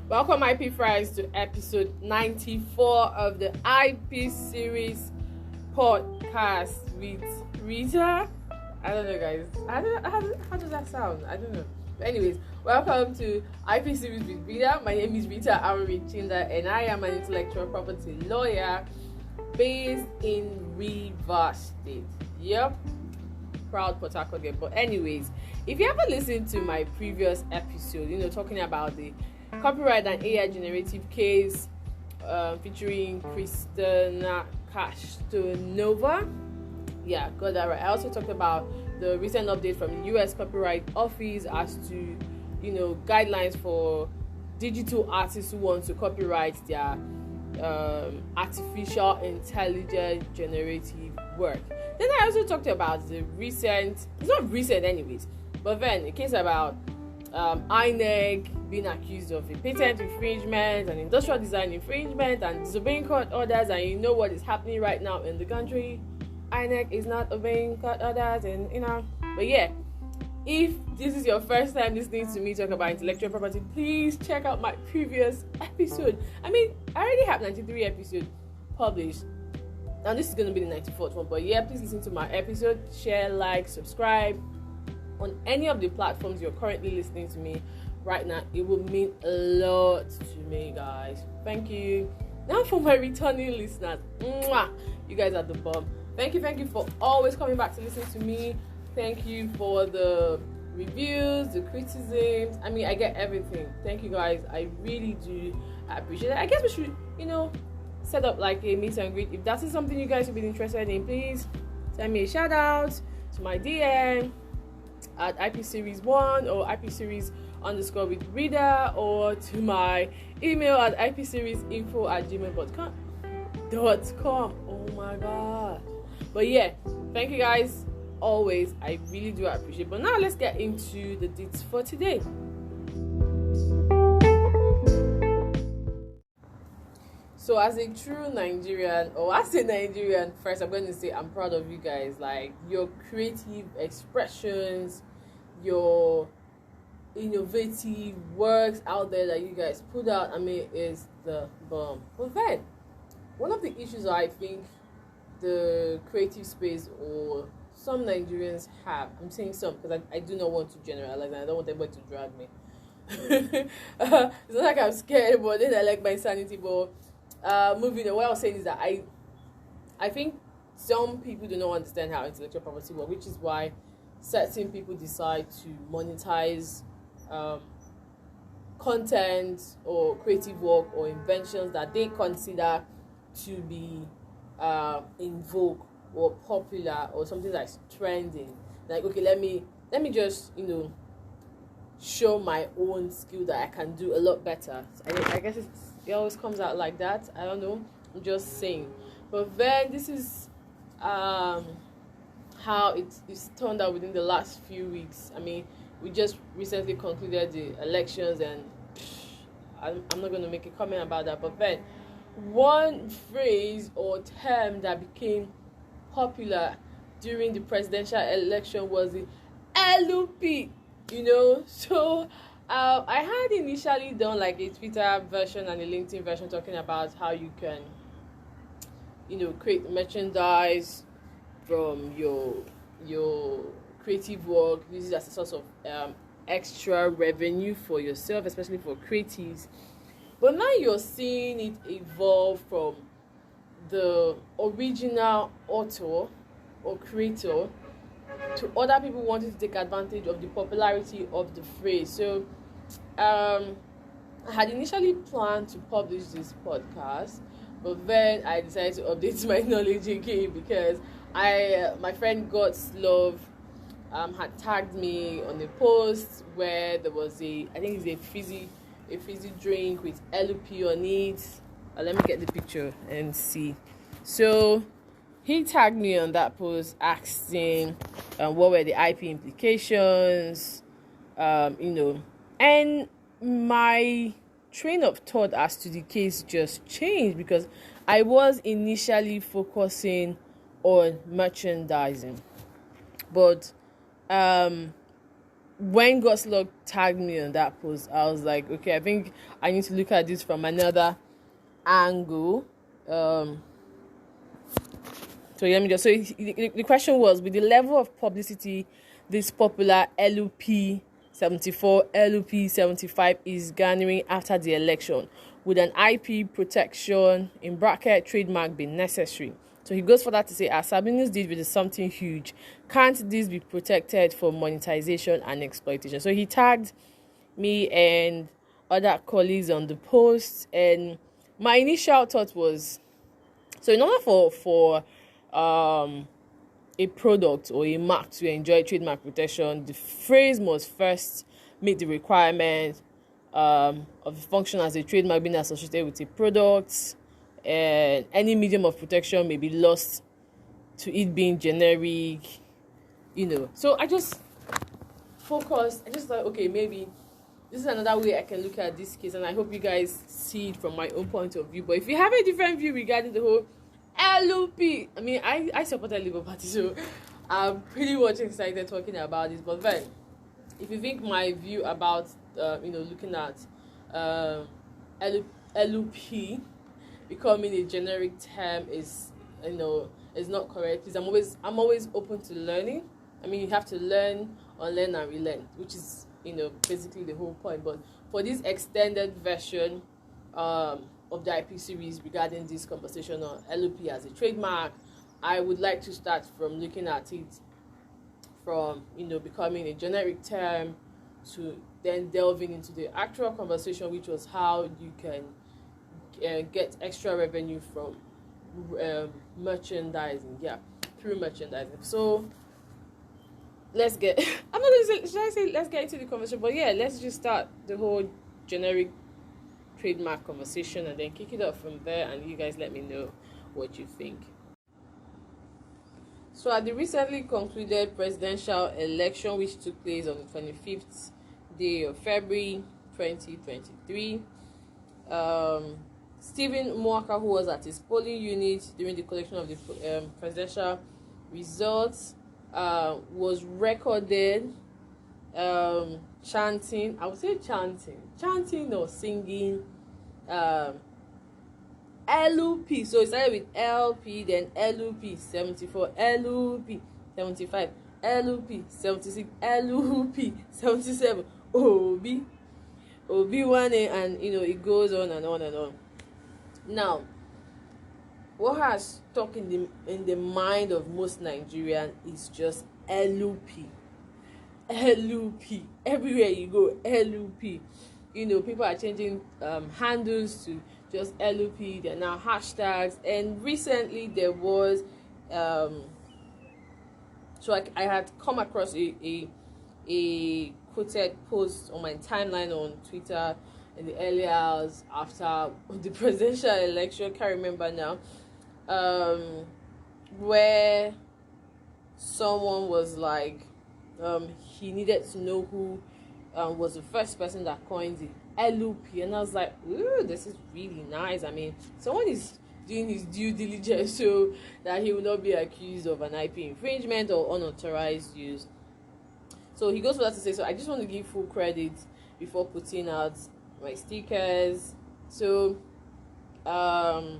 Welcome, IP Friends, to episode 94 of the IP series podcast with Rita. I don't know, guys. How does that sound? I don't know. But anyways, welcome to IP series with Rita. My name is Rita Aurichinda, and I am an intellectual property lawyer based in Rivers State. Yep. Proud Port Harcourt girl. But anyways, if you ever listened to my previous episode, talking about the copyright and AI generative case featuring Christina Castonova, got that right. I also talked about the recent update from the US Copyright Office as to guidelines for digital artists who want to copyright their artificial intelligence generative work. Then I also talked about it's not recent anyways, but then a case about INEC being accused of a patent infringement and industrial design infringement and disobeying court orders, and you know what is happening right now in the country. INEC is not obeying court orders, and but yeah, if this is your first time listening to me talk about intellectual property, please check out my previous episode. I already have 93 episodes published. Now this is going to be the 94th one, but yeah, please listen to my episode, share, like, subscribe on any of the platforms you're currently listening to me right now. It will mean a lot to me, guys. Thank you. Now for my returning listeners, you guys are the bomb. Thank you for always coming back to listen to me. Thank you for the reviews, the criticisms. I get everything. Thank you, guys. I really do appreciate it. I guess we should, set up like a meet and greet. If that is something you guys would be interested in, please send me a shout out to my DM at IP Series 1 or IP Series _ with Reader, or to my email at ipseriesInfo@gmail.com. Oh my god. But yeah, thank you guys always. I really do appreciate it. But now let's get into the dates for today. So as a true Nigerian, or as a Nigerian first, I'm going to say I'm proud of you guys. Like, your creative expressions, your innovative works out there that you guys put out, is the bomb. But then, one of the issues I think the creative space or some Nigerians have, I'm saying some because I do not want to generalize and I don't want anybody to drag me. It's not like I'm scared, but then I like my sanity. But moving on, what I was saying is that I think some people do not understand how intellectual property works, which is why certain people decide to monetize content or creative work or inventions that they consider to be in vogue or popular or something that's trending. Like, okay, let me just show my own skill that I can do a lot better. I guess it always comes out like that. I don't know. I'm just saying. But then this is how it's turned out within the last few weeks. We just recently concluded the elections, and I'm not going to make a comment about that. But then one phrase or term that became popular during the presidential election was the ELLU P. So I had initially done like a Twitter version and a LinkedIn version talking about how you can create merchandise from your creative work, use it as a source of extra revenue for yourself, especially for creatives. But now you're seeing it evolve from the original author or creator to other people wanting to take advantage of the popularity of the phrase. So I had initially planned to publish this podcast, but then I decided to update my knowledge again because my friend God's Love had tagged me on a post where there was I think it's a fizzy drink with ELLU P on it. Let me get the picture and see. So he tagged me on that post asking what were the IP implications, and my train of thought as to the case just changed because I was initially focusing on merchandising, but when Goslock tagged me on that post, I was like, okay, I think I need to look at this from another angle. So let me just. So the question was, with the level of publicity this popular ELLU P 74, ELLU P 75 is garnering after the election, would an IP protection in bracket trademark be necessary? So he goes further to say, as Sabinus did with something huge, can't this be protected for monetization and exploitation? So he tagged me and other colleagues on the post, and my initial thought was, so in order for a product or a mark to enjoy trademark protection, the phrase must first meet the requirement of the function as a trademark being associated with a product, and any medium of protection may be lost to it being generic, So I just thought, okay, maybe this is another way I can look at this case, and I hope you guys see it from my own point of view. But if you have a different view regarding the whole ELLU P, I mean, I supported Labour Party, so I'm pretty much excited talking about this. But then, if you think my view about looking at ELLU P becoming a generic term is not correct, please, I'm always open to learning. I mean, you have to learn, unlearn, and relearn, which is basically the whole point. But for this extended version of the IP series regarding this conversation on ELLU P as a trademark, I would like to start from looking at it from becoming a generic term to then delving into the actual conversation, which was how you can get extra revenue from merchandising, through merchandising. So let's get I'm not going to say, should I say let's get into the conversation, but let's just start the whole generic trademark conversation and then kick it up from there, and you guys let me know what you think. So at the recently concluded presidential election, which took place on the 25th day of February 2023, Stephen Mwaka, who was at his polling unit during the collection of the presidential results, was recorded chanting or singing ELLU P. So it started with LP, then ELLU P 74, ELLU P 75, ELLU P 76, ELLU P 77, OB1, and it goes on and on and on. Now, what has stuck in the mind of most Nigerians is just ELLU P. ELLU P. Everywhere you go, ELLU P. People are changing handles to just ELLU P. There are now hashtags, and recently there was so I had come across a quoted post on my timeline on Twitter in the early hours after the presidential election, can't remember now, where someone was like, he needed to know who was the first person that coined the ELLU P, and I was like, ooh, this is really nice. I mean, someone is doing his due diligence so that he will not be accused of an IP infringement or unauthorized use. So he goes for that to say, so I just want to give full credit before putting out my stickers. So and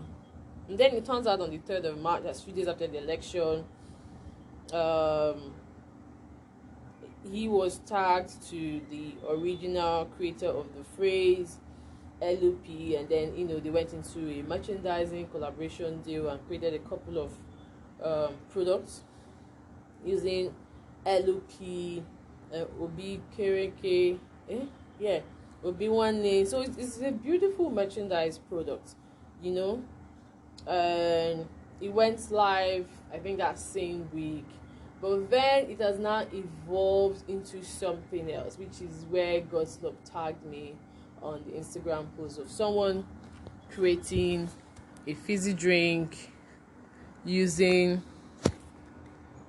then it turns out on the 3rd of March, that's 3 days after the election, he was tagged to the original creator of the phrase ELLU P, and then they went into a merchandising collaboration deal and created a couple of products using ELLU P, Obi Kereke, Obi one name. So it's a beautiful merchandise product, and it went live I think that same week. But then it has now evolved into something else, which is where Goslock tagged me on the Instagram post of someone creating a fizzy drink using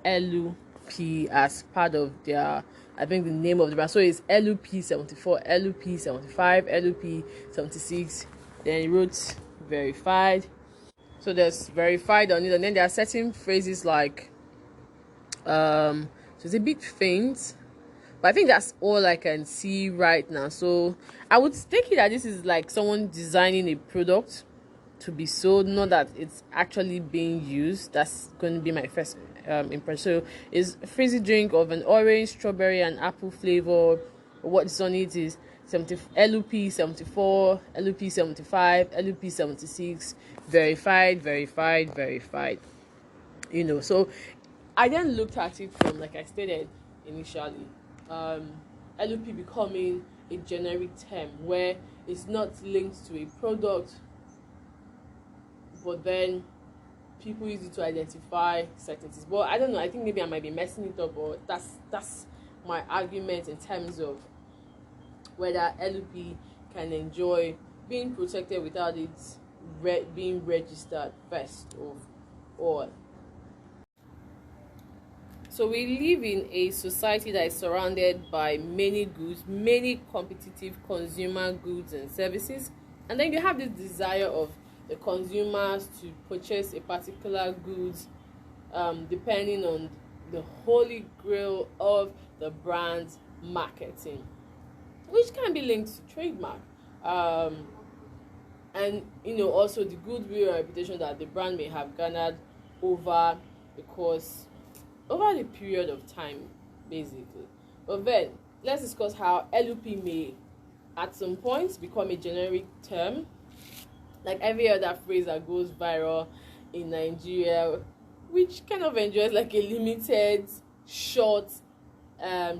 ELLU P as part of their, I think, the name of the brand. So it's ELLU P 74, ELLU P 75, ELLU P 76. Then he wrote verified. So there's verified on it, and then there are certain phrases like so it's a bit faint, But I think that's all I can see right now. So I would take it that this is like someone designing a product to be sold, not that it's actually being used. That's going to be my first impression. So it's a fizzy drink of an orange, strawberry, and apple flavor. What's on it is ELLU P 74, ELLU P 75, ELLU P 76, verified. So I then looked at it from, like I stated initially, ELLU P becoming a generic term where it's not linked to a product, but then people use it to identify certain things. But I don't know, I think maybe I might be messing it up, but that's my argument in terms of whether ELLU P can enjoy being protected without it being registered first of all. So we live in a society that is surrounded by many goods, many competitive consumer goods and services, and then you have this desire of the consumers to purchase a particular goods depending on the holy grail of the brand's marketing, which can be linked to trademark, and also the goodwill reputation that the brand may have garnered over the period of time, basically. But then let's discuss how ELLU P may at some point become a generic term, like every other phrase that goes viral in Nigeria, which kind of enjoys like a limited short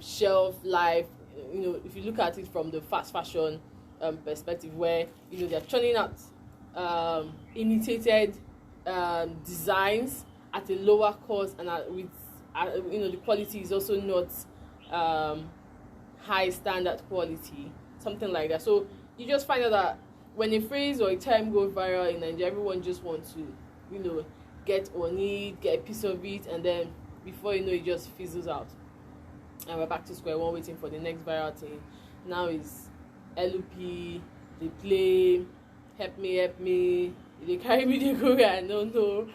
shelf life. If you look at it from the fast fashion perspective, where they're churning out imitated designs at a lower cost, and the quality is also not high standard quality, something like that. So you just find out that when a phrase or a term goes viral in Nigeria, everyone just wants to get on it, get a piece of it, and then before you know it just fizzles out, and we're back to square one waiting for the next viral thing. Now it's ELLU P, they play help me, they carry me, they go where I don't know,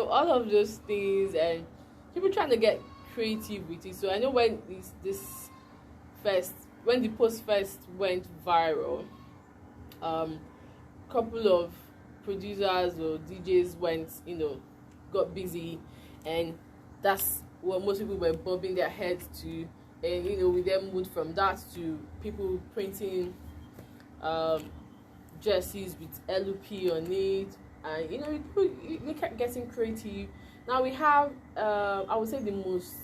all of those things, and people trying to get creative with it. So I know when when the post first went viral, couple of producers or DJs got busy, and that's what most people were bobbing their heads to, and we then moved from that to people printing jerseys with ELLU P on it, and people kept getting creative. Now we have I would say the most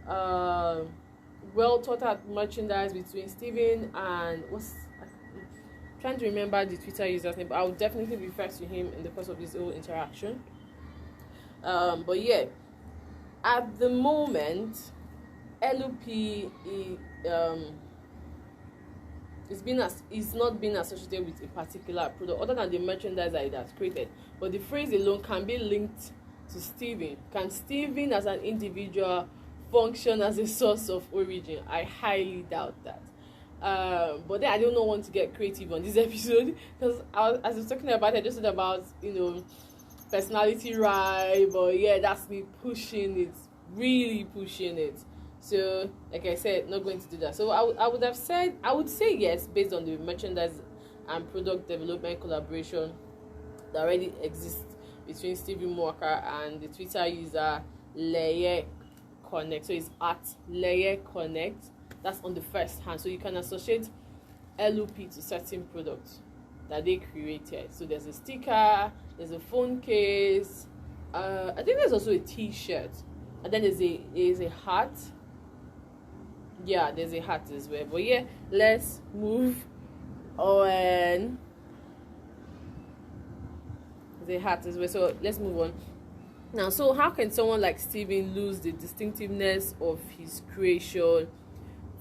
well thought out merchandise between Steven and trying to remember the Twitter user's name, but I would definitely refer to him in the course of this whole interaction. But yeah, at the moment, ELLU P is not being associated with a particular product other than the merchandise that it has created. But the phrase alone can be linked to Steven. Can Steven as an individual function as a source of origin? I highly doubt that. But then I don't want to get creative on this episode, because as I was talking about it, I just said about personality right, but yeah, that's me pushing it, really pushing it. So like I said, not going to do that. So I would say yes, based on the merchandise and product development collaboration that already exists between Steven Walker and the Twitter user Layer Connect. So it's at Layer Connect. That's on the first hand. So you can associate ELLU P to certain products that they created. So there's a sticker, there's a phone case, I think there's also a t-shirt, and then there's a hat. Yeah, there's a hat as well. But yeah, let's move on. There's a hat as well. So let's move on. Now, so how can someone like Steven lose the distinctiveness of his creation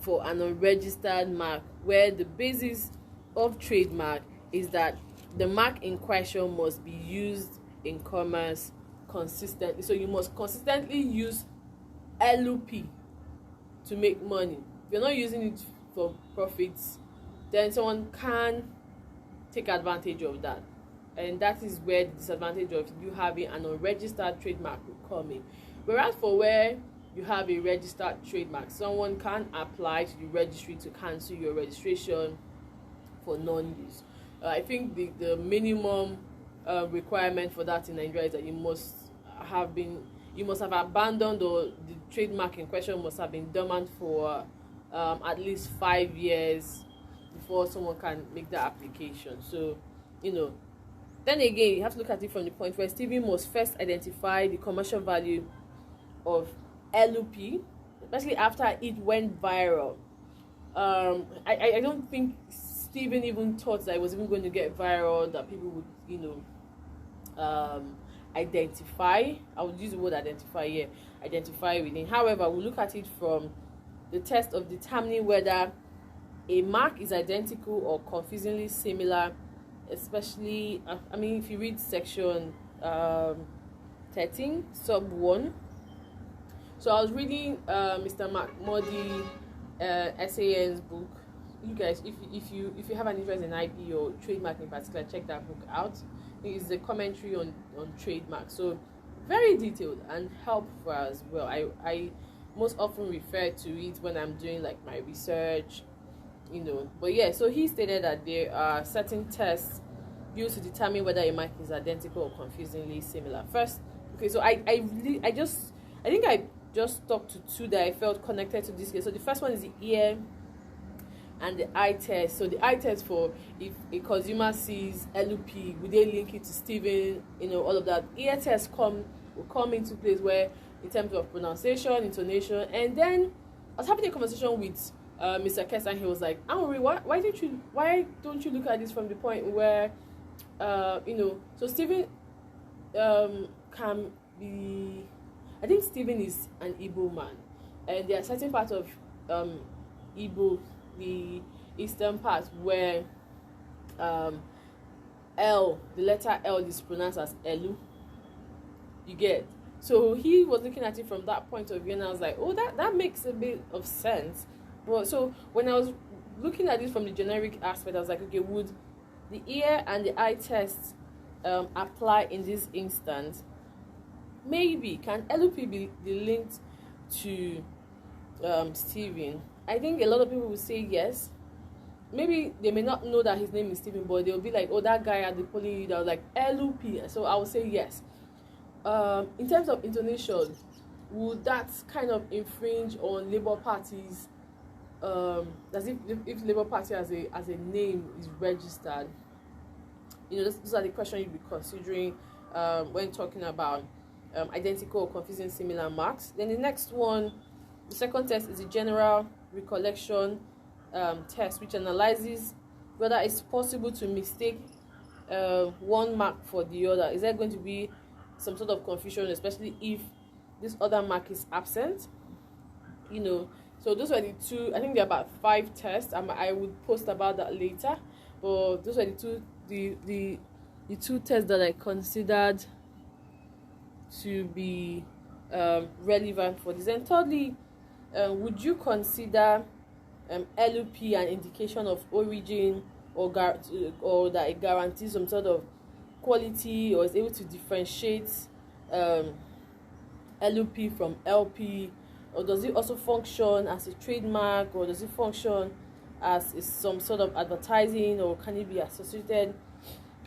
for an unregistered mark, where the basis of trademark is that the mark in question must be used in commerce consistently? So you must consistently use ELLU P to make money. If you're not using it for profits, then someone can take advantage of that, and that is where the disadvantage of you having an unregistered trademark will come in. Whereas for where you have a registered trademark. Someone can apply to the registry to cancel your registration for non-use. I think the minimum requirement for that in Nigeria is that you must have abandoned, or the trademark in question must have been dormant for at least 5 years before someone can make that application. So, then again, you have to look at it from the point where Stephen must first identify the commercial value of ELLU P, especially after it went viral. I don't think Stephen even thought that it was even going to get viral, that people would, identify. I would use the word identify here. Identify within. However, we'll look at it from the test of determining whether a mark is identical or confusingly similar, especially, if you read section 13, sub 1. So I was reading Mr. McMurdy SAN's book. You guys, if you have an interest in IP or trademark in particular, check that book out. It's a commentary on trademark, so very detailed and helpful as well. I most often refer to it when I'm doing like my research, But yeah, so he stated that there are certain tests used to determine whether a mark is identical or confusingly similar. First, okay, so I think I just stuck to two that I felt connected to this case. So the first one is the ear and the eye test. So the eye test for if a consumer sees ELLU P, would they link it to Stephen, all of that. Ear test will come into place where in terms of pronunciation, intonation, and then I was having a conversation with Mr. Kess, and he was like, Amory, why don't you look at this from the point where so Stephen can be, I think Stephen is an Igbo man, and there are certain parts of Igbo, the eastern part, where the letter L is pronounced as ELLU. You get? So he was looking at it from that point of view, and I was like, oh, that makes a bit of sense. But so when I was looking at it from the generic aspect, I was like, okay, would the ear and the eye test apply in this instance? Maybe. Can ELLU P be linked to Stephen? I think a lot of people will say yes. Maybe they may not know that his name is Stephen, but they'll be like, oh, that guy at the polling that was like ELLU P. So I would say yes. In terms of intonation, would that kind of infringe on Labour Party's as if Labour Party as a name is registered? Those are the questions you'd be considering when talking about identical or confusing similar marks. Then the next one, the second test, is the general recollection test, which analyzes whether it's possible to mistake one mark for the other. Is there going to be some sort of confusion, especially if this other mark is absent? So those are the two. I think there are about 5 tests. I would post about that later, but those are the two tests that I considered to be relevant for this. And thirdly, would you consider ELLU P an indication of origin, or that it guarantees some sort of quality, or is able to differentiate ELLU P from LP? Or does it also function as a trademark, or does it function as some sort of advertising, or can it be associated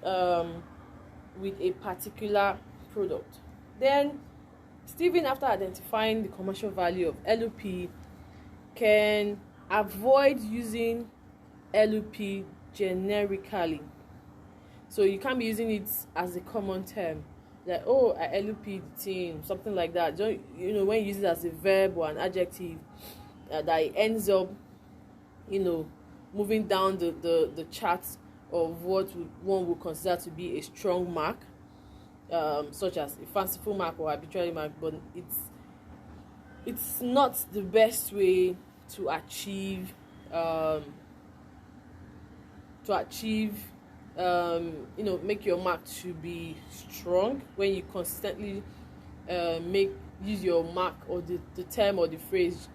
with a particular product? Then Stephen, after identifying the commercial value of ELLU P, can avoid using ELLU P generically. So you can't be using it as a common term, like, oh, I ELLU P the team, something like that. When you use it as a verb or an adjective, that it ends up, moving down the charts of what one would consider to be a strong mark, such as a fanciful mark or arbitrary mark. But it's not the best way to achieve make your mark to be strong when you consistently use your mark or the term or the phrase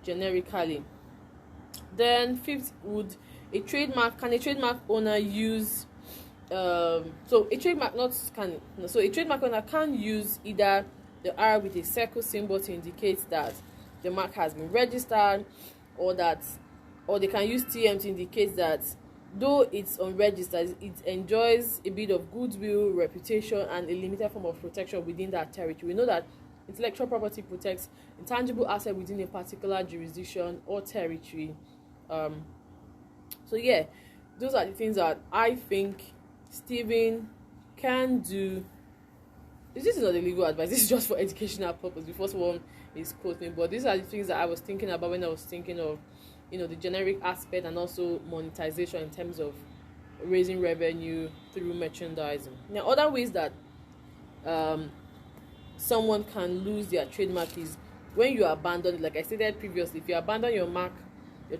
generically. Then fifth, can a trademark owner use a trademark owner can use either the R with a circle symbol to indicate that the mark has been registered, or they can use TM to indicate that though it's unregistered, it enjoys a bit of goodwill, reputation, and a limited form of protection within that territory. We know that intellectual property protects intangible asset within a particular jurisdiction or territory. So yeah, those are the things that I think Stephen can do. This is not a legal advice, this is just for educational purpose. The first one is quoting, but these are the things that I was thinking about when I was thinking of, the generic aspect and also monetization in terms of raising revenue through merchandising. Now, other ways that someone can lose their trademark is when you abandon it. Like I stated previously, if you abandon your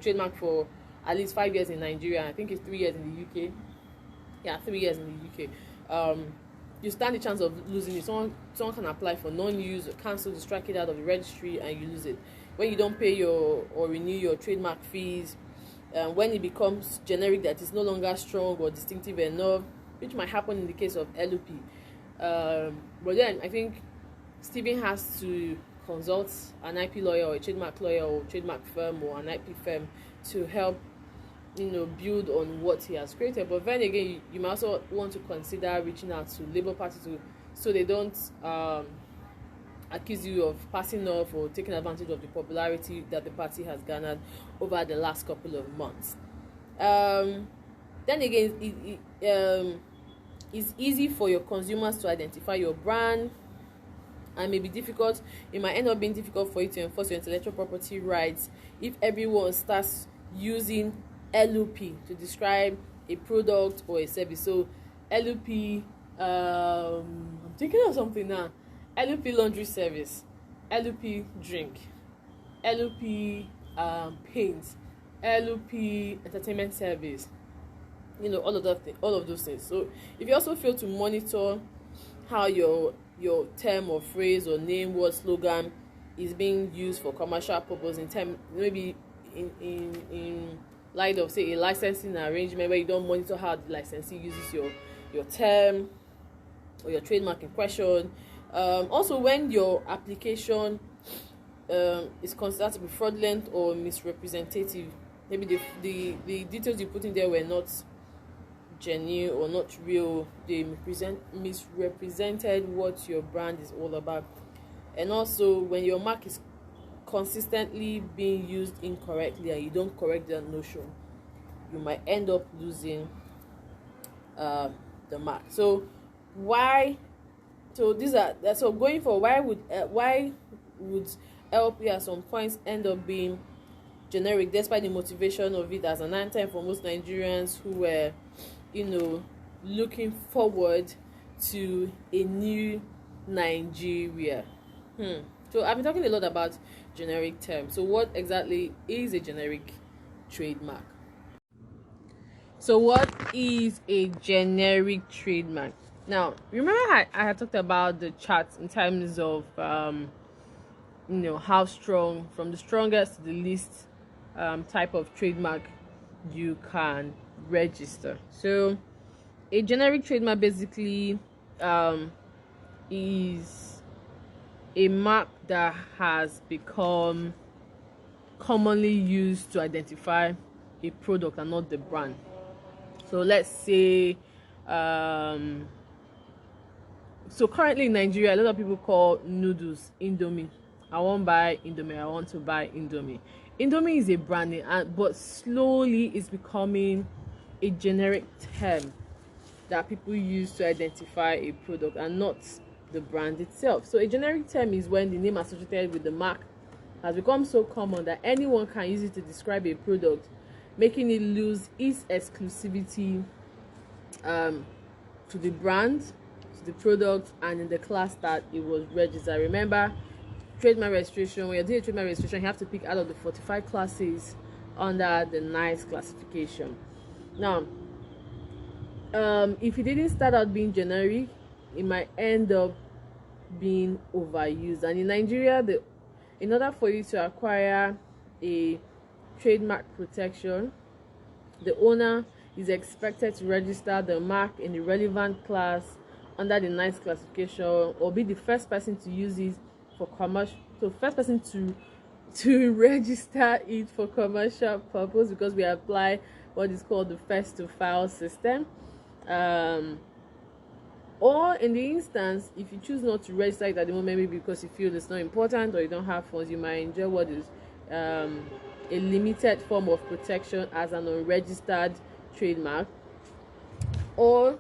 trademark for at least 5 years in Nigeria, I think it's 3 years in the UK. Yeah, 3 years in the UK. You stand the chance of losing it. Someone can apply for non-use or cancel to strike it out of the registry, and you lose it. When you don't pay or renew your trademark fees, when it becomes generic that is no longer strong or distinctive enough, which might happen in the case of ELLU P. But then I think Stephen has to consult an IP lawyer or a trademark lawyer or trademark firm or an IP firm to help build on what he has created. But then again, you might also want to consider reaching out to Labour Party so they don't accuse you of passing off or taking advantage of the popularity that the party has garnered over the last couple of months. Then again, it's easy for your consumers to identify your brand, and may be difficult. It might end up being difficult for you to enforce your intellectual property rights if everyone starts using ELLU P to describe a product or a service. So ELLU P, I'm thinking of something now. ELLU P laundry service, ELLU P drink, ELLU P paint, ELLU P entertainment service. All of those things. So if you also fail to monitor how your term or phrase or name, word, slogan is being used for commercial purpose, maybe in light of, say, a licensing arrangement where you don't monitor how the licensee uses your term or your trademark in question. Also, when your application is considered to be fraudulent or misrepresentative, maybe the details you put in there were not genuine or not real, they misrepresented what your brand is all about. And also, when your mark is consistently being used incorrectly and you don't correct that notion, you might end up losing the mark. So going for why would LP at some points end up being generic, despite the motivation of it as an anthem for most Nigerians who were looking forward to a new Nigeria. So I've been talking a lot about generic terms. So what exactly is a generic trademark? So what is a generic trademark? Now, remember I had talked about the charts in terms of how strong, from the strongest to the least type of trademark you can register. So a generic trademark basically is a mark that has become commonly used to identify a product and not the brand. So let's say so currently in Nigeria, a lot of people call noodles Indomie. I won't buy Indomie, I want to buy Indomie. Indomie is a brand name, but slowly it's becoming a generic term that people use to identify a product and not the brand itself. So a generic term is when the name associated with the mark has become so common that anyone can use it to describe a product, making it lose its exclusivity to the brand, to the product, and in the class that it was registered. Remember, trademark registration, when you're doing a trademark registration, you have to pick out of the 45 classes under the NICE classification. Now, if it didn't start out being generic, it might end up being overused. And in Nigeria, in order for you to acquire a trademark protection, the owner is expected to register the mark in the relevant class under the nice classification, or be the first person to use it for commercial, so first person to register it for commercial purpose, because we apply what is called the first to file system. Or in the instance, if you choose not to register it at the moment, maybe because you feel it's not important or you don't have funds, you might enjoy what is a limited form of protection as an unregistered trademark. Or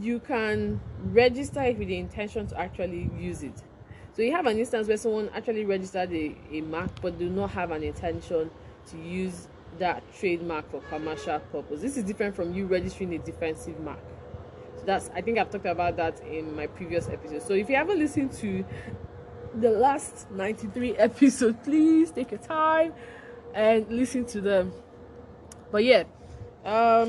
you can register it with the intention to actually use it. So you have an instance where someone actually registered a mark but do not have an intention to use that trademark for commercial purpose. This is different from you registering a defensive mark. So I think I've talked about that in my previous episode. So if you haven't listened to the last 93 episodes, please take your time and listen to them. But yeah, how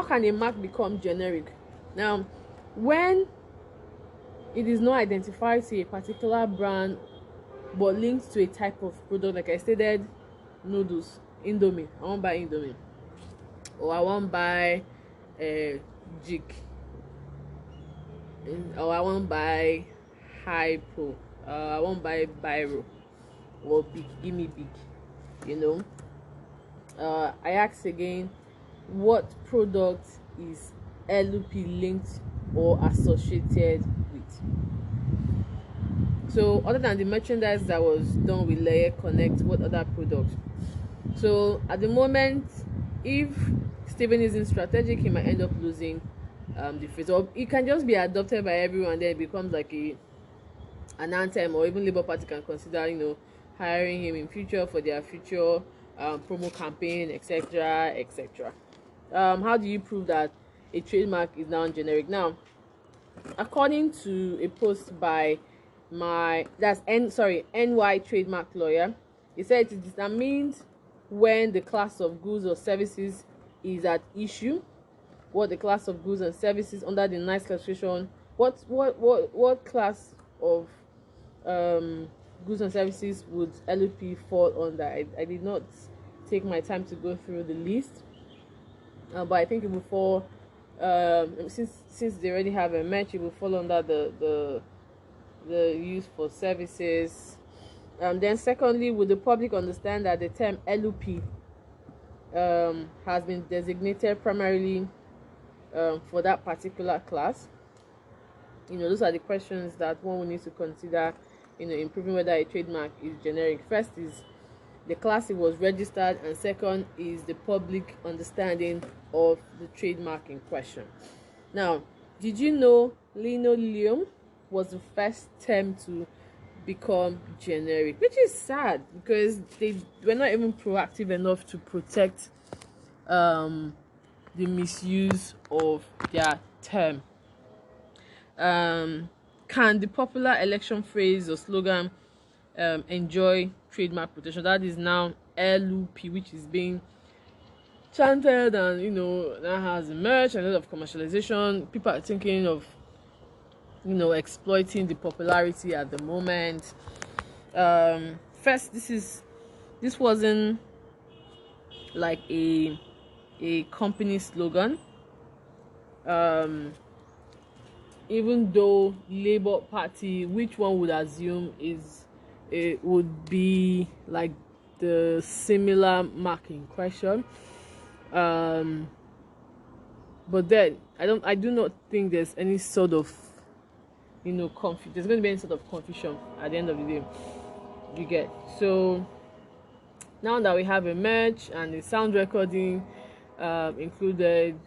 can a mark become generic? Now, when it is not identified to a particular brand but linked to a type of product, like I stated, noodles, Indomie, I won't buy Indomie, or I won't buy Jig, or I won't buy Hypo, I won't buy Biro or Big, give me Big, I ask again, what product is ELLU P linked or associated with? So other than the merchandise that was done with Layer Connect, what other products? So at the moment, if Stephen isn't strategic, he might end up losing the phrase, or it can just be adopted by everyone, then it becomes like an anthem, or even Labour Party can consider hiring him in future for their future promo campaign, etc., etc. How do you prove that a trademark is now generic? Now, according to a post by NY trademark lawyer, he said it is determined when the class of goods or services is at issue, what the class of goods and services under the nice classification, what class of goods and services would ELLU P fall under. I did not take my time to go through the list, but I think it will fall, since they already have a match, it will fall under the use for services. Then secondly, would the public understand that the term ELLU P has been designated primarily for that particular class? Those are the questions that one will need to consider in proving whether a trademark is generic. First is the class it was registered, and second is the public understanding of the trademark in question. Now, did you know linoleum was the first term to become generic? Which is sad, because they were not even proactive enough to protect the misuse of their term. Can the popular election phrase or slogan enjoy trademark protection? That is now ELLU P, which is being chanted, and now has emerged a lot of commercialization. People are thinking of exploiting the popularity at the moment. First, this wasn't like a company slogan, even though Labour Party, which one would assume it would be like the similar mark in question, but then I do not think there's any sort of there's going to be any sort of confusion at the end of the day. You get? So now that we have a merch and the sound recording included,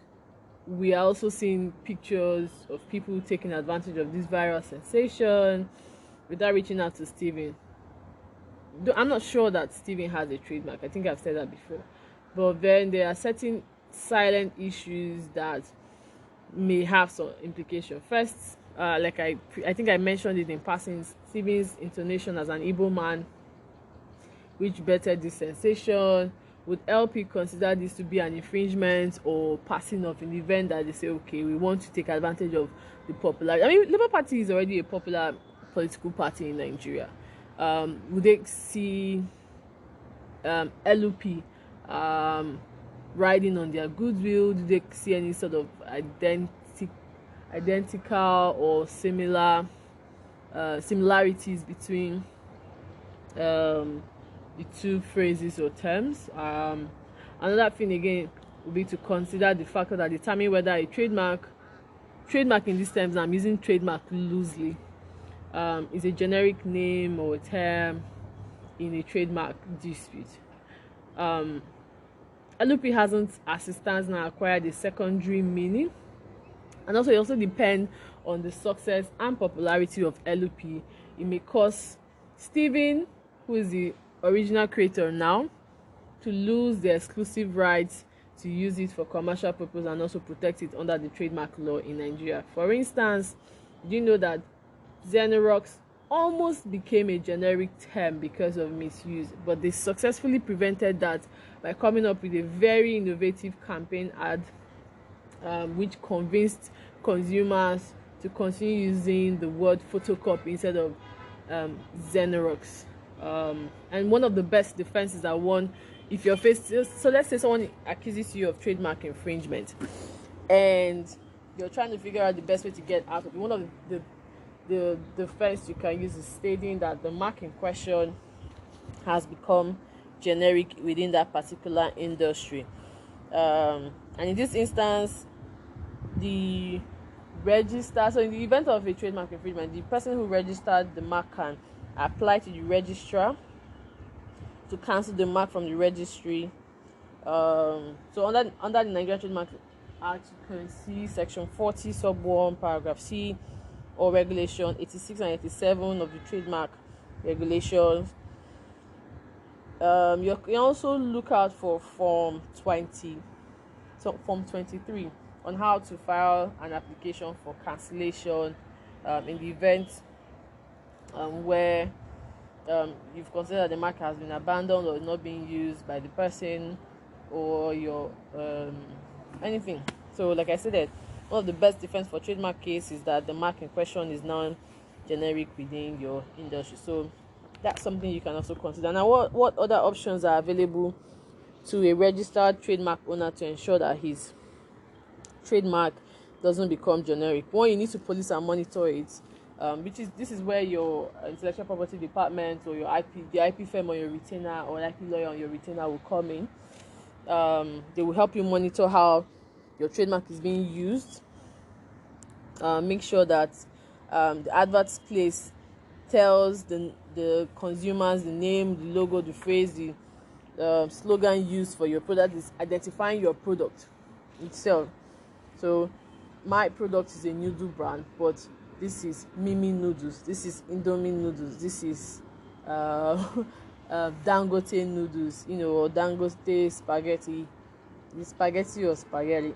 we are also seeing pictures of people taking advantage of this viral sensation without reaching out to Stephen. I'm not sure that Stephen has a trademark. I think I've said that before. But then there are certain silent issues that may have some implication. First, like I think I mentioned it in passing, Stephen's intonation as an Igbo man, which bettered this sensation. Would LP consider this to be an infringement or passing off in the event that they say, okay, we want to take advantage of the popularity? I mean, Labour Party is already a popular political party in Nigeria. Would they see ELLU P riding on their goodwill? Do they see any sort of identical or similar similarities between the two phrases or terms. Another thing again would be to consider the factor that determine whether a trademark in these terms, I'm using trademark loosely, is a generic name or a term in a trademark dispute. ELLU P hasn't, as it stands now, acquired a secondary meaning, and also it also depends on the success and popularity of ELLU P. It may cause Stephen, who is the original creator now, to lose the exclusive rights to use it for commercial purpose and also protect it under the trademark law in Nigeria. For instance, do you know that Xerox almost became a generic term because of misuse, but they successfully prevented that by coming up with a very innovative campaign ad, which convinced consumers to continue using the word photocopy instead of Xerox. And one of the best defenses are one, if you're faced, so let's say someone accuses you of trademark infringement and you're trying to figure out the best way to get out of it. One of the defense you can use is stating that the mark in question has become generic within that particular industry. And in this instance, the register, so in the event of a trademark infringement, the person who registered the mark can apply to the registrar to cancel the mark from the registry. So under the Nigerian Trademark Act, you can see section 40 sub 1 paragraph C or regulation 86 and 87 of the trademark regulations. You can also look out for form 23 on how to file an application for cancellation in the event where you've considered the mark has been abandoned or not being used by the person or your anything. So like I said, one of the best defense for trademark case is that the mark in question is non-generic within your industry. So that's something you can also consider. Now, what other options are available to a registered trademark owner to ensure that his trademark doesn't become generic? One, you need to police and monitor it. This is where your intellectual property department or the IP firm or your retainer or IP lawyer on your retainer will come in. They will help you monitor how your trademark is being used. Make sure that the advert place tells the consumers the name, the logo, the phrase, the slogan used for your product is identifying your product itself. So my product is a noodle brand, but this is Mimi noodles, this is Indomie noodles, this is Dangote noodles, or Dangote spaghetti. Is spaghetti or spaghetti?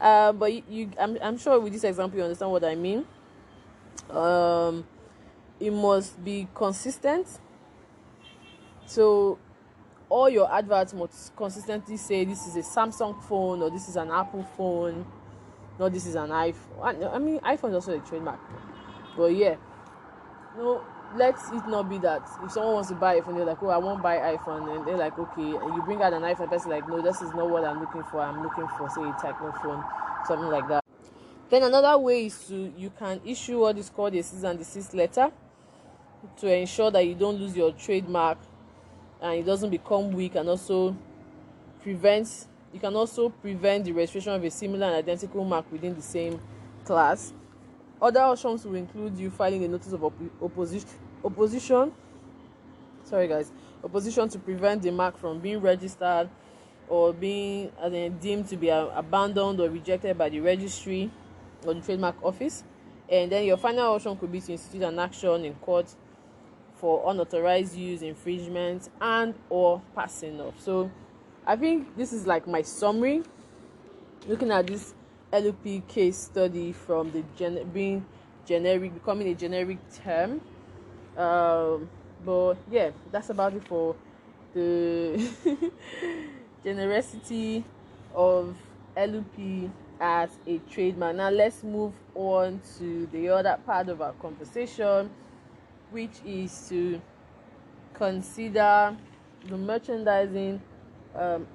But I'm sure with this example you understand what I mean. It must be consistent. So all your adverts must consistently say this is a Samsung phone or this is an Apple phone. No, this is an iPhone. I mean, iPhone is also a trademark. But yeah, let it not be that if someone wants to buy a phone, they're like, oh, I won't buy iPhone. And they're like, okay. And you bring out an iPhone, person like, no, this is not what I'm looking for. I'm looking for, say, a Techno phone, something like that. Then another way is you can issue what is called a cease and desist letter to ensure that you don't lose your trademark and it doesn't become weak, and also you can also prevent the registration of a similar and identical mark within the same class. Other options will include you filing a notice of opposition to prevent the mark from being registered or being deemed to be abandoned or rejected by the registry or the trademark office. And then your final option could be to institute an action in court for unauthorized use, infringement, and or passing off. So I think this is like my summary, looking at this ELLU P case study from the becoming a generic term. But yeah, that's about it for the genericity of ELLU P as a trademark. Now let's move on to the other part of our conversation, which is to consider the merchandising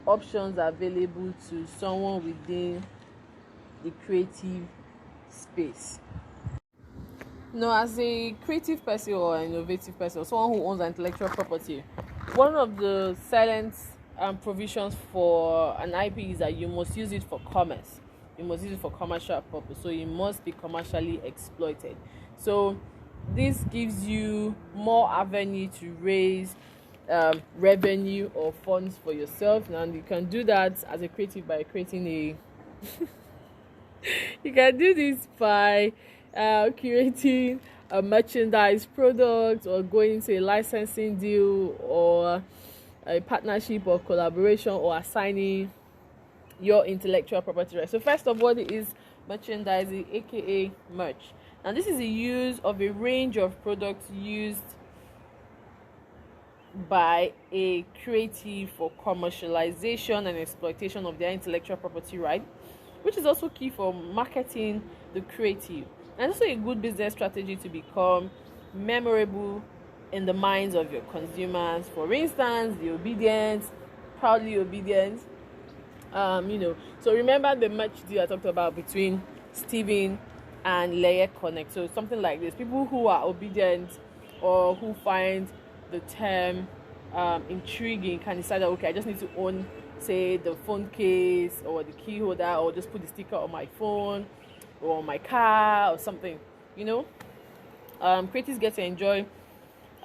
options available to someone within the creative space. As a creative person or an innovative person, or someone who owns intellectual property, one of the silent provisions for an IP is that you must use it for commerce. You must use it for commercial purpose. So it must be commercially exploited. So this gives you more avenue to raise revenue or funds for yourself. Now you can do that as a creative by creating a you can do this by creating a merchandise product, or going into a licensing deal, or a partnership or collaboration, or assigning your intellectual property right. So first of all, it is merchandising, aka merch. And this is the use of a range of products used by a creative for commercialization and exploitation of their intellectual property right, which is also key for marketing the creative. And also a good business strategy to become memorable in the minds of your consumers. For instance, the obedient, proudly obedient. So remember the merch deal I talked about between Steven and Layer Connect. So something like this: people who are obedient or who find the term intriguing can decide that, okay, I just need to own, say, the phone case or the key holder, or just put the sticker on my phone or on my car or something. Creatives get to enjoy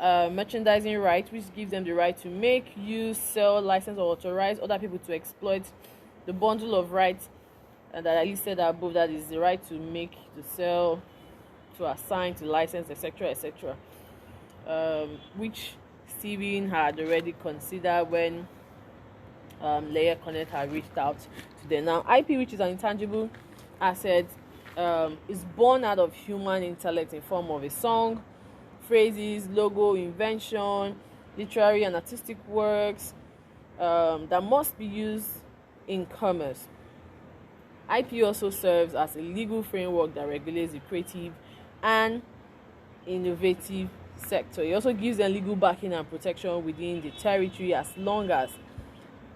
merchandising right, which gives them the right to make, use, sell, license, or authorize other people to exploit the bundle of rights that I listed above. That is the right to make, to sell, to assign, to license, etc., etc., which Steven had already considered when Layer Connect had reached out to them. Now, IP, which is an intangible asset, is born out of human intellect in form of a song, phrases, logo, invention, literary and artistic works that must be used in commerce. IP also serves as a legal framework that regulates the creative and innovative sector. It also gives them legal backing and protection within the territory, as long as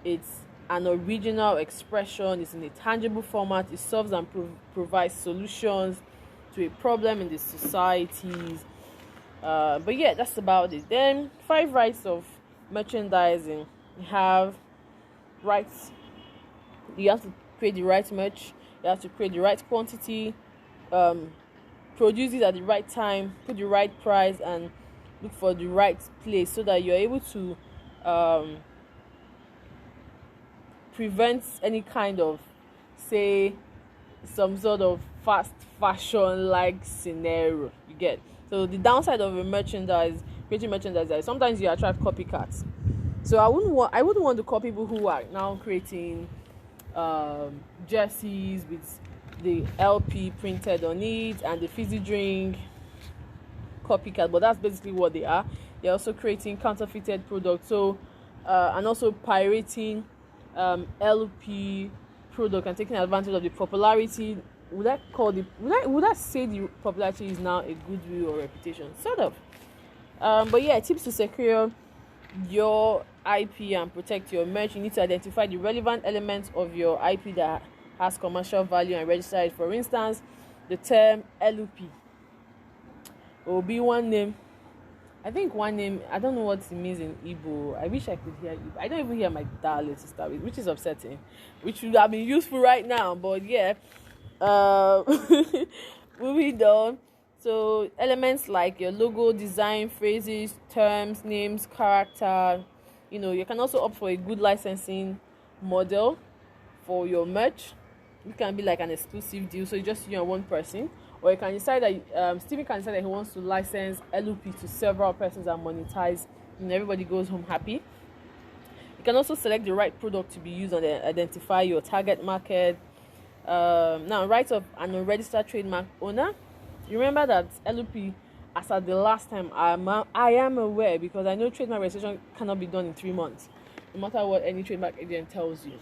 it's an original expression, it's in a tangible format, it solves and provides solutions to a problem in the societies. But yeah, that's about it. Then 5 rights of merchandising. You have rights. You have to create the right merch. You have to create the right quantity, produce it at the right time, put the right price, and look for the right place, so that you're able to prevent any kind of, say, some sort of fast fashion like scenario. You get? So the downside of creating merchandise is sometimes you attract copycats. So I wouldn't want to call people who are now creating jerseys with the LP printed on it and the fizzy drink copycat, but that's basically what they are. They're also creating counterfeited products, so and also pirating ELLU P product and taking advantage of the popularity. Would I say the popularity is now a goodwill or reputation? Sort of. But yeah, tips to secure your IP and protect your merch. You need to identify the relevant elements of your IP that has commercial value and register it. For instance, the term ELLU P will be one name. I think one name, I don't know what it means in Igbo. I wish I could hear Igbo. I don't even hear my dialect to start with, which is upsetting, which would have been useful right now. But yeah, moving on. So elements like your logo, design, phrases, terms, names, character. You can also opt for a good licensing model for your merch. It can be like an exclusive deal, so just you and one person. Or you can decide that Steven can decide that he wants to license ELLU P to several persons and monetize, and everybody goes home happy. You can also select the right product to be used and identify your target market. Now, rights of an unregistered trademark owner. You remember that ELLU P, as at the last time, I am aware, because I know trademark registration cannot be done in 3 months, no matter what any trademark agent tells you.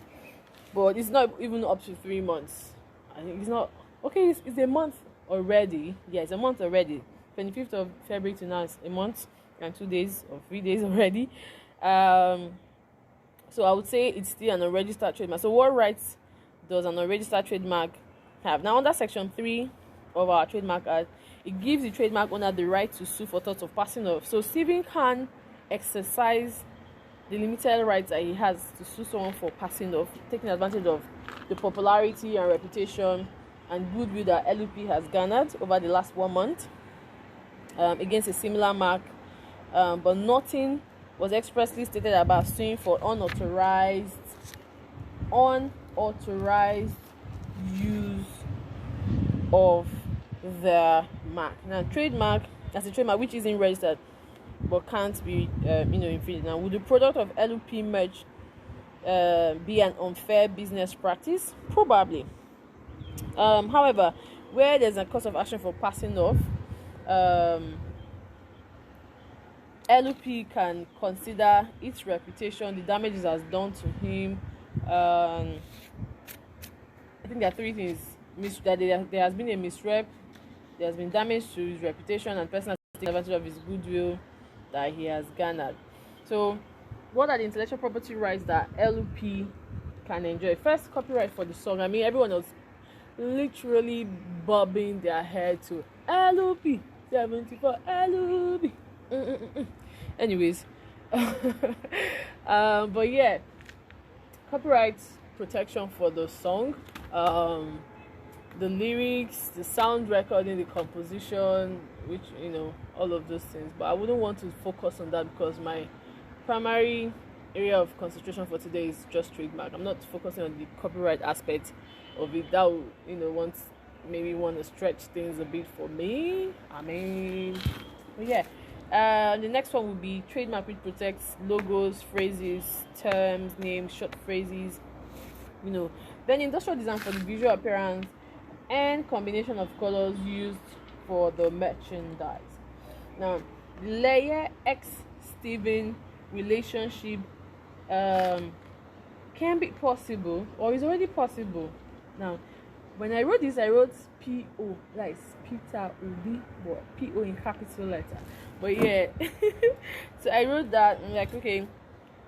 But it's not even up to 3 months. I think it's not. Okay, it's a month already. Yeah, it's a month already. 25th of February to now is a month and 2 days or 3 days already. So I would say it's still an unregistered trademark. So what rights does an unregistered trademark have. Now, under Section 3 of our Trademark Act, it gives the trademark owner the right to sue for thoughts of passing off. So Stephen can exercise the limited rights that he has to sue someone for passing off, taking advantage of the popularity and reputation and goodwill that ELLU P has garnered over the last 1 month against a similar mark, but nothing was expressly stated about suing for unauthorized use of the mark. Now, trademark, as a trademark which isn't registered but can't be infringed. Now, would the product of ELLU P merch be an unfair business practice? Probably. However, where there's a cause of action for passing off, ELLU P can consider its reputation, the damages has done to him. I think there are 3 things: that there has been a misrep, there has been damage to his reputation, and personal taking advantage of his goodwill that he has garnered. So, what are the intellectual property rights that ELLU P can enjoy? First, copyright for the song. I mean, everyone was literally bobbing their head to ELLU P 74 ELLU P. Anyways, but yeah, copyright protection for the song, the lyrics, the sound recording, the composition, which all of those things. But I wouldn't want to focus on that because my primary area of concentration for today is just trademark. I'm not focusing on the copyright aspect of it. That would, maybe want to stretch things a bit for me. But yeah. The next one will be trademark, which protects logos, phrases, terms, names, short phrases. Then industrial design for the visual appearance and combination of colors used for the merchandise. Now, layer X Steven relationship can be possible or is already possible. Now, when I wrote this, I wrote P-O, like Peter Obi, but P-O in capital letter. But yeah, so I wrote that, I'm like, okay,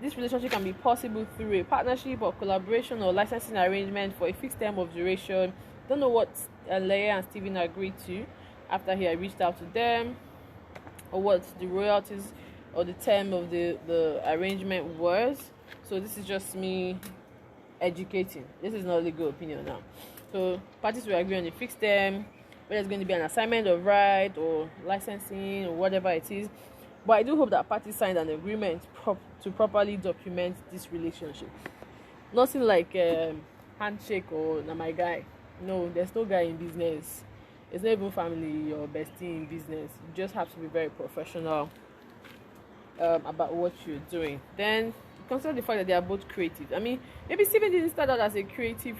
this relationship can be possible through a partnership or collaboration or licensing arrangement for a fixed term of duration. Don't know what Leia and Steven agreed to after he had reached out to them, or what the royalties or the term of the arrangement was. So this is just me educating. This is not legal opinion now. So parties will agree on a fixed term, whether it's going to be an assignment of right or licensing or whatever it is. But I do hope that parties signed an agreement to properly document this relationship. Nothing like handshake or "na my guy." No, there's no guy in business. It's not even family or bestie in business. You just have to be very professional about what you're doing. Then consider the fact that they are both creative. I mean, maybe Steven didn't start out as a creative.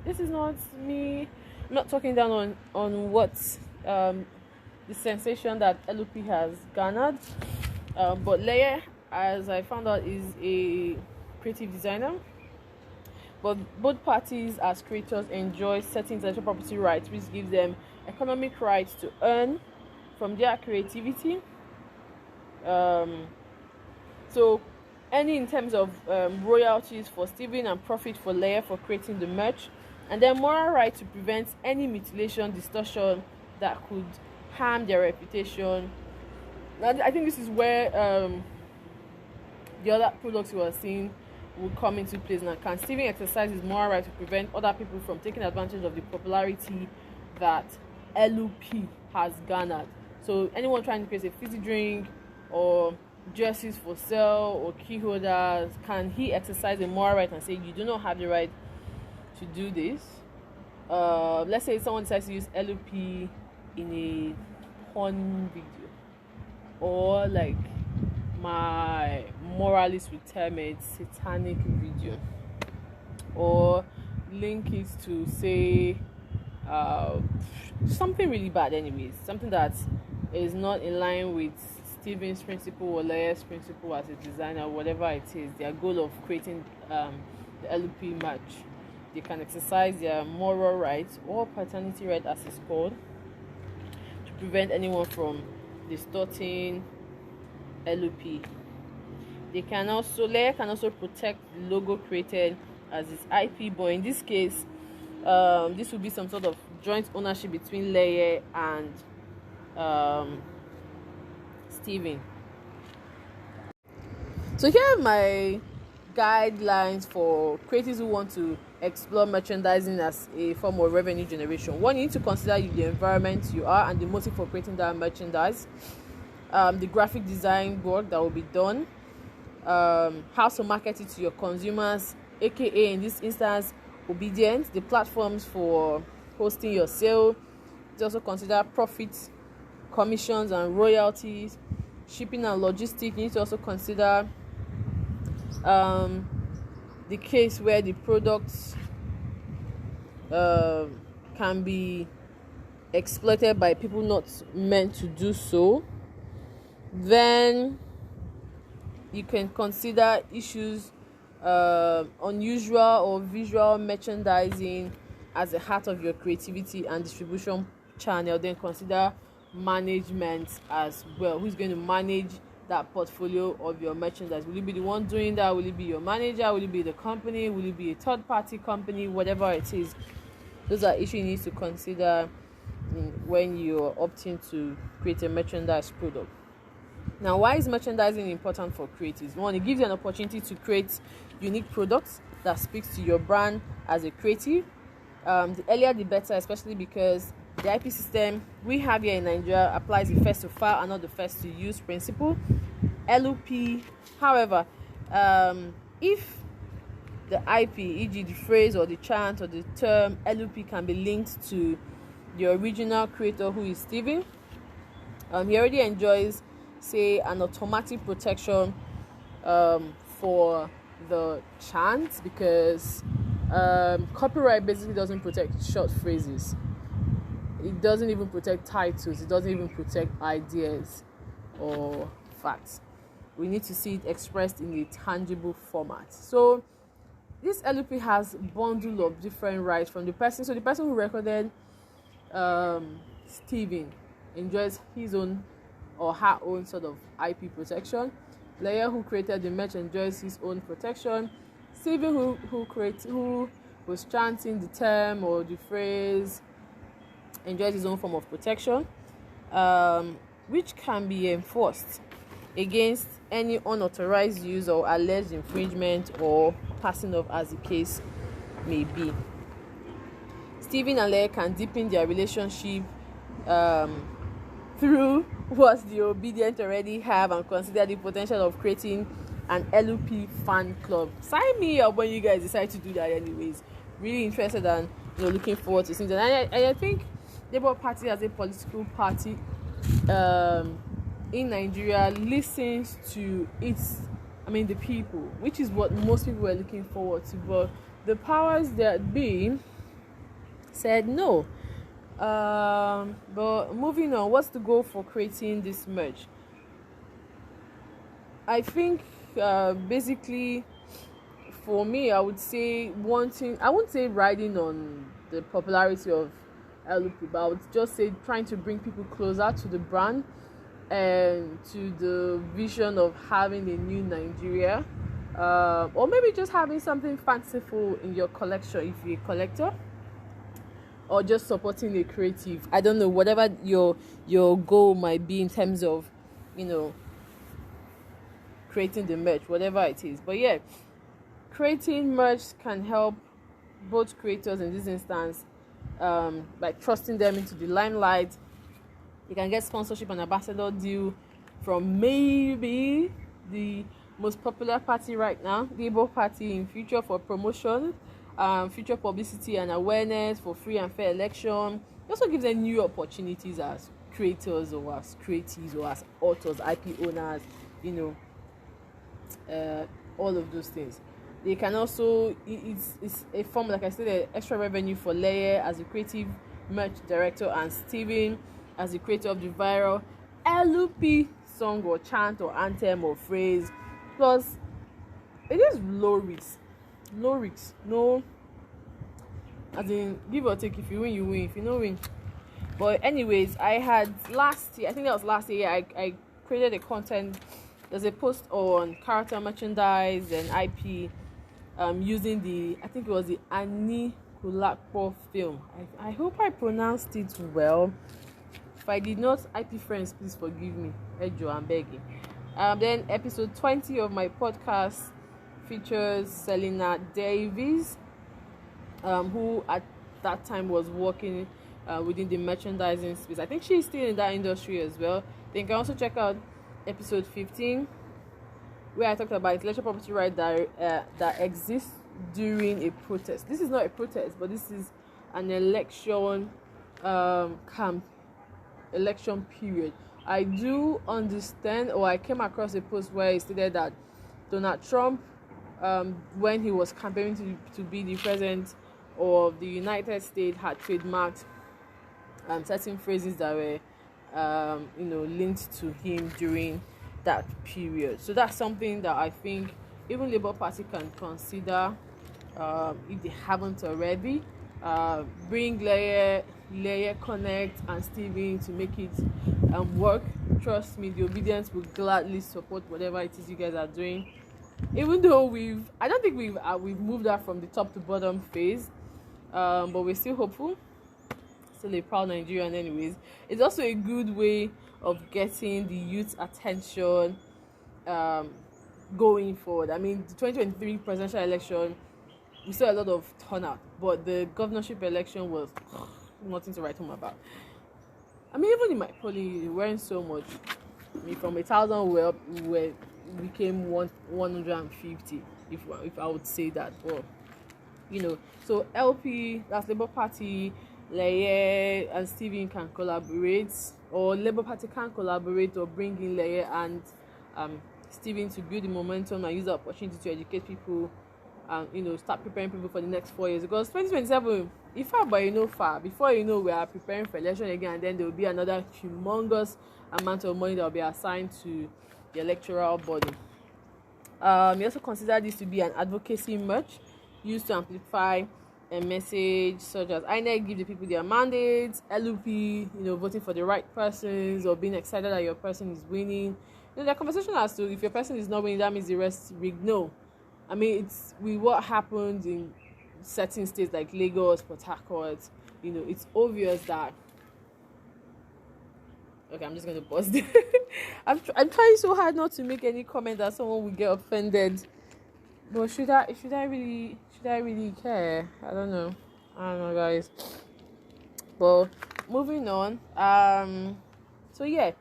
This is not me. I'm not talking down on what the sensation that ELLU P has garnered. But Leia, as I found out, is a creative designer. But both parties as creators enjoy certain intellectual property rights, which gives them economic rights to earn from their creativity. So any in terms of royalties for Steven and profit for Leia for creating the merch, and then moral right to prevent any mutilation, distortion that could harm their reputation. Now, I think this is where the other products you are seeing will come into place. Now, can Steven exercise his moral right to prevent other people from taking advantage of the popularity that ELLU P has garnered? So anyone trying to create a fizzy drink or jerseys for sale or key holders, can he exercise a moral right and say, you do not have the right to do this? Let's say someone decides to use ELLU P in a porn video, or like my moralist would term it, satanic video, or link it to say something really bad, anyways, something that is not in line with Steven's principle or Leia's principle as a designer, whatever it is, their goal of creating the ELLU P match. They can exercise their moral rights or paternity right, as it's called, to prevent anyone from distorting ELLU P. Leia can also protect the logo created as its IP, but in this case, This will be some sort of joint ownership between Leye and Steven. So here are my guidelines for creators who want to explore merchandising as a form of revenue generation. One, you need to consider the environment you are and the motive for creating that merchandise, the graphic design work that will be done, how to market it to your consumers, aka in this instance obedience, the platforms for hosting your sale. You also consider profits, commissions and royalties, shipping and logistics. You need to also consider the case where the products can be exploited by people not meant to do so. Then you can consider issues unusual or visual merchandising as the heart of your creativity and distribution channel. Then consider management as well. Who's going to manage that portfolio of your merchandise? Will you be the one doing that? Will it be your manager? Will it be the company? Will it be a third party company? Whatever it is, those are issues you need to consider when you're opting to create a merchandise product. Now, why is merchandising important for creatives? One, it gives you an opportunity to create unique products that speaks to your brand as a creative. The earlier the better, especially because the IP system we have here in Nigeria applies the first to file and not the first to use principle, ELLU P. However, if the IP, e.g. the phrase or the chant or the term ELLU P can be linked to the original creator, who is Steven, he already enjoys, say, an automatic protection for the chant, because copyright basically doesn't protect short phrases. It doesn't even protect titles. It doesn't even protect ideas or facts. We need to see it expressed in a tangible format. So this ELLU P has a bundle of different rights from the person. So the person who recorded Steven enjoys his own or her own sort of IP protection. Leye, who created the merch, enjoys his own protection. Steven, who was chanting the term or the phrase, enjoys his own form of protection, which can be enforced against any unauthorized use or alleged infringement or passing off, as the case may be. Steven and Leye can deepen their relationship through what the obedient already have, and consider the potential of creating an ELLU P fan club. Sign me up when you guys decide to do that. Anyways, really interested and looking forward to seeing that. And I think Labour Party as a political party in Nigeria listens to the people, which is what most people were looking forward to. But the powers that be said no. But moving on, what's the goal for creating this merch? I think basically for me, I would say I wouldn't say riding on the popularity of ELLU P, but I would just say trying to bring people closer to the brand and to the vision of having a new Nigeria, or maybe just having something fanciful in your collection if you're a collector, or just supporting a creative. I don't know, whatever your goal might be in terms of creating the merch, whatever it is. But yeah, creating merch can help both creators in this instance by trusting them into the limelight. You can get sponsorship and ambassador deal from maybe the most popular party right now, the Labour Party, in future for promotion, future publicity and awareness for free and fair election. It also gives them new opportunities as creators or as creatives or as authors, IP owners, all of those things. They can also, it's a form, like I said, extra revenue for Leye as a creative merch director and Steven as the creator of the viral ELLU P song or chant or anthem or phrase. Plus, it is low risk, no, as in give or take. If you win, you win. If you don't win. But anyways, I had last year, I think that was last year, I created a content. There's a post on character merchandise and IP using I think it was the Anikulapo film. I hope I pronounced it well. If I did not, IP friends, please forgive me. Ejo, I'm begging. Then episode 20 of my podcast features Selena Davies, who at that time was working within the merchandising space. I think she's still in that industry as well. Then you can also check out episode 15, where I talked about intellectual property right that exists during a protest. This is not a protest, but this is an election election period. I do understand, or I came across a post where it stated that Donald Trump, when he was campaigning to be the president of the United States, had trademarked certain phrases that were linked to him during that period. So that's something that I think even Labour Party can consider, if they haven't already. Bring Layer Connect and Steven to make it work. Trust me, the obedience will gladly support whatever it is you guys are doing. Even though I don't think we've moved that from the top to bottom phase, but we're still hopeful. Still a proud Nigerian anyways. It's also a good way of getting the youth's attention going forward. I mean, the 2023 presidential election, we saw a lot of turnout, but the governorship election was nothing to write home about. I mean, even in my polling, we weren't so much. I mean, from 1,000 we became 150, if I would say that. Or so LP, that's Labour Party, Layer and Steven can collaborate, or Labour Party can collaborate or bring in Layer and Steven to build the momentum and use the opportunity to educate people and start preparing people for the next 4 years. Because 2027, if far but far, before we are preparing for election again, and then there will be another humongous amount of money that will be assigned to the electoral body. We also consider this to be an advocacy merch used to amplify a message such as INEC give the people their mandates, ELLU P, voting for the right persons, or being excited that your person is winning. The conversation as to if your person is not winning, that means the rest rigged. No. I mean, it's with what happened in certain states like Lagos, Port Harcourt, it's obvious that. Okay, I'm just going to pause there. I'm trying so hard not to make any comment that someone will get offended. But should I really care? I don't know, guys. But moving on. So yeah,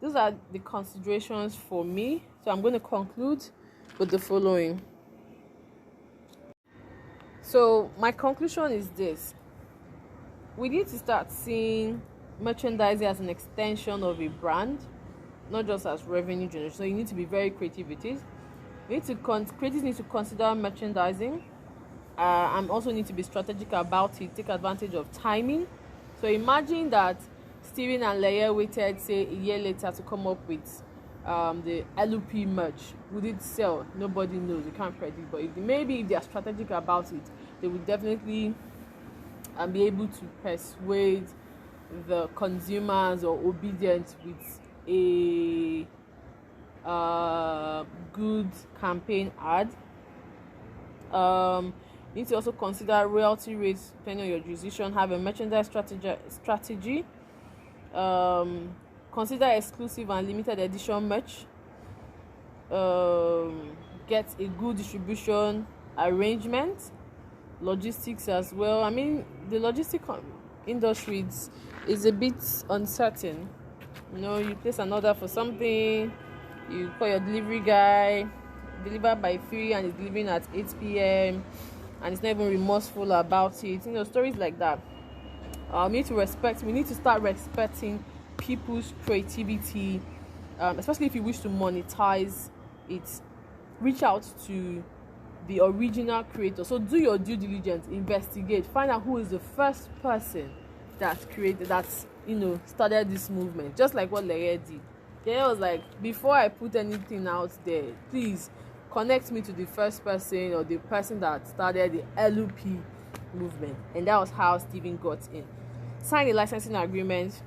those are the considerations for me. So I'm going to conclude with the following. So my conclusion is this: we need to start seeing merchandising as an extension of a brand, not just as revenue generation. So you need to be very creative with it. Creatives need to consider merchandising, and also need to be strategic about it. Take advantage of timing. So imagine that Steven and Layer waited, say, a year later to come up with the ELLU P merch. Would it sell? Nobody knows. You can't predict. But if they are strategic about it, they will definitely be able to persuade the consumers or obedient with a good campaign ad. You need to also consider royalty rates depending on your jurisdiction. Have a merchandise strategy. Consider exclusive and limited edition merch. Get a good distribution arrangement. Logistics as well. I mean, the logistic industry is a bit uncertain. You place an order for something, you call your delivery guy, deliver by 3 and it's delivering at 8 p.m. and it's not even remorseful about it. Stories like that. We need to start respecting people's creativity, especially if you wish to monetize it. Reach out to the original creator. So do your due diligence, investigate, find out who is the first person that started this movement. Just like what Layer did. Layer was like, before I put anything out there, please connect me to the first person or the person that started the ELLU P movement. And that was how Steven got in. Sign a licensing agreement.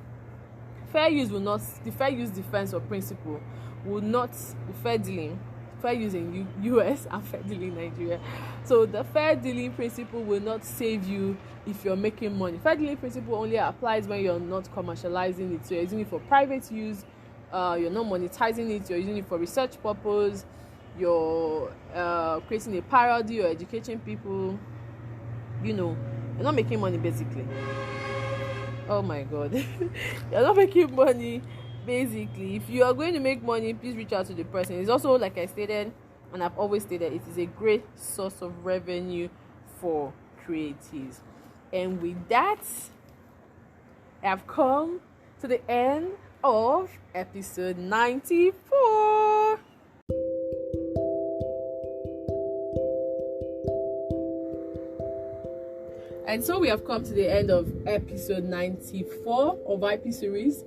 The fair use defense or principle will not, the fair dealing fair use in US and fair dealing in Nigeria. So the fair dealing principle will not save you if you're making money. Fair dealing principle only applies when you're not commercializing it. So you're using it for private use, you're not monetizing it, you're using it for research purpose, you're creating a parody or educating people, you know, you're not making money basically. Oh my god. You're not making money basically. If you are going to make money, please reach out to the person. It's also, like I stated and I've always stated, it is a great source of revenue for creatives. And with that, I have come to the end of episode 94. And so we have come to the end of episode 94 of IP series.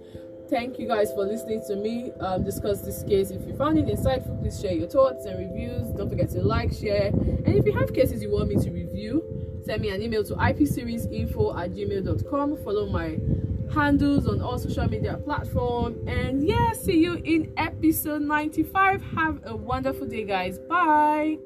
Thank you guys for listening to me discuss this case. If you found it insightful, please share your thoughts and reviews. Don't forget to like, share. And if you have cases you want me to review, send me an email to ipseriesinfo@gmail.com. Follow my handles on all social media platforms. And yeah, see you in episode 95. Have a wonderful day, guys. Bye.